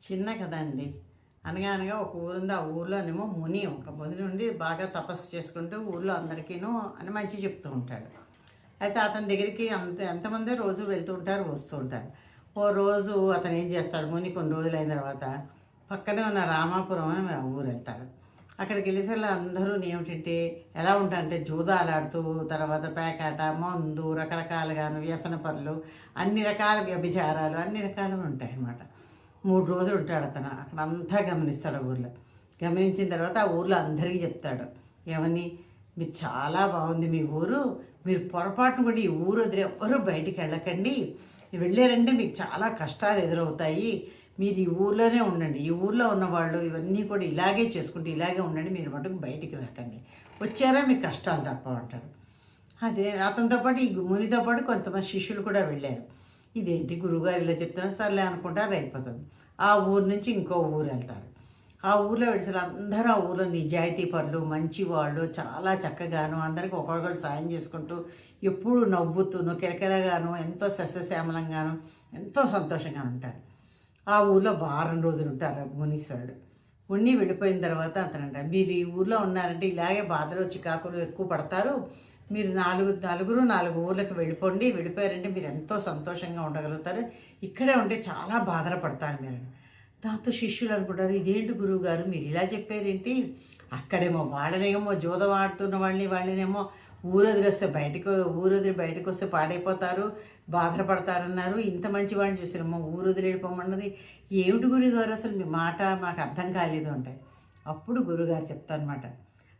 చిన్న కథ అండి. అనగా ఒక ఊరుంది. ఆ ఊర్లోనేమో ఒక ముని నుండి బాగా తపస్సు చేసుకుంటూ ఊర్లో అందరికీను అని మంచి చెప్తూ ఉంటాడు. అయితే అతని దగ్గరికి ఎంతమందో రోజు వెళ్తూ ఉంటారు, వస్తూ ఉంటారు. ఓ రోజు అతను ఏం చేస్తాడు, ముని కొన్ని రోజులైన తర్వాత పక్కనే ఉన్న రామాపురం అని ఊరు వెళ్తాడు. అక్కడికి వెళ్ళేసరికి అందరూ ఏమిటంటే ఎలా ఉంటారంటే జూదాలాడుతూ, తర్వాత పేకాట, మందు, రకరకాలుగాను వ్యసన పనులు, అన్ని రకాల వ్యభిచారాలు, అన్ని రకాలు ఉంటాయి అన్నమాట. 3 రోజులు ఉంటాడు అతను. అక్కడ అంతా గమనిస్తాడు ఆ ఊర్లో. గమనించిన తర్వాత ఆ ఊర్లో అందరికీ చెప్తాడు. ఏమని, మీరు చాలా బాగుంది మీ ఊరు. మీరు పొరపాటున కూడా ఈ ఊరు వదిలి ఎవ్వరూ బయటికి వెళ్ళకండి. వెళ్ళారంటే మీకు చాలా కష్టాలు ఎదురవుతాయి. మీరు ఈ ఊర్లోనే ఉండండి. ఈ ఊర్లో ఉన్నవాళ్ళు ఇవన్నీ కూడా ఇలాగే చేసుకుంటూ ఇలాగే ఉండండి. మీరు మటుకు బయటికి రాకండి. వచ్చారా మీకు కష్టాలు తప్పవంటారు. అదే అతనితో పాటు ఈ మునితో పాటు కొంతమంది శిష్యులు కూడా వెళ్ళారు. ఇదేంటి గురువుగారు ఇలా చెప్తున్నారు, సర్లే అనుకుంటారు, అయిపోతుంది. ఆ ఊరు నుంచి ఇంకో ఊరు వెళ్తారు. ఆ ఊర్లో విడిసలు అందరూ ఆ ఊర్లో నిజాయితీ పరులు, మంచివాళ్ళు, చాలా చక్కగాను అందరికీ ఒకరికొకరు సాయం చేసుకుంటూ ఎప్పుడూ నవ్వుతూను కిలకిలగాను ఎంతో సస్యశ్యామలంగాను ఎంతో సంతోషంగా ఉంటారు. ఆ ఊర్లో వారం రోజులు ఉంటారు మునీశ్వరుడు. ఉండి వెళ్ళిపోయిన తర్వాత అతను అంటారు, మీరు ఈ ఊర్లో ఉన్నారంటే ఇలాగే బాధలు చికాకులు ఎక్కువ పడతారు. మీరు నలుగురు 4 ఊర్లకు వెళ్ళిపోండి. వెళ్ళిపోయారంటే మీరు ఎంతో సంతోషంగా ఉండగలుగుతారు. ఇక్కడే ఉంటే చాలా బాధలు పడతారు మీరు. దాంతో శిష్యులు అనుకుంటారు, ఇదేంటి గురువుగారు మీరు ఇలా చెప్పారేంటి? అక్కడేమో వాళ్ళనేమో జూదం ఆడుతున్న వాళ్ళనేమో ఊరొదిలి బయటకు వస్తే పాడైపోతారు, బాధలు పడతారన్నారు. ఇంత మంచి వాడిని చూసారేమో ఊరొదిలి వెళ్ళిపోమన్నది. ఏమిటి గురువుగారు అసలు మీ మాట మాకు అర్థం కాలేదు అంటే, అప్పుడు గురువుగారు చెప్తారనమాట,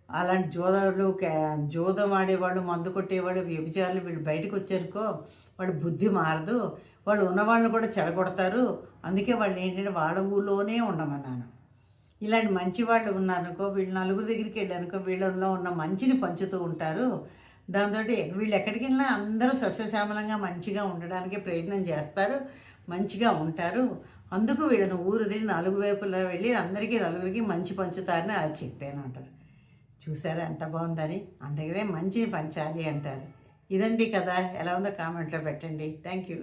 అలాంటి జూదం ఆడేవాళ్ళు, మందు కొట్టేవాడు, వ్యభిచారులు వీళ్ళు బయటకు వచ్చారుకో వాళ్ళు బుద్ధి మారదు. వాళ్ళు ఉన్నవాళ్ళని కూడా చెడగొడతారు. అందుకే వాళ్ళు ఏంటంటే వాళ్ళ ఊళ్ళోనే ఉండమన్నాను. ఇలాంటి మంచి వాళ్ళు ఉన్నారనుకో, వీళ్ళు నలుగురు దగ్గరికి వెళ్ళానుకో వీళ్ళల్లో ఉన్న మంచిని పంచుతూ ఉంటారు. దాంతో వీళ్ళు ఎక్కడికి వెళ్ళినా అందరూ సస్యశ్యామలంగా మంచిగా ఉండడానికి ప్రయత్నం చేస్తారు, మంచిగా ఉంటారు. అందుకు వీళ్ళని ఊరు తిరిగి 4 వైపులా వెళ్ళి నలుగురికి మంచి పంచుతారని అలా చెప్పాను అంటారు. చూసారా ఎంత బాగుందని? అందుకనే మంచిని పంచాలి అంటారు. ఇదండి కదా, ఎలా ఉందో కామెంట్లో పెట్టండి. Thank you.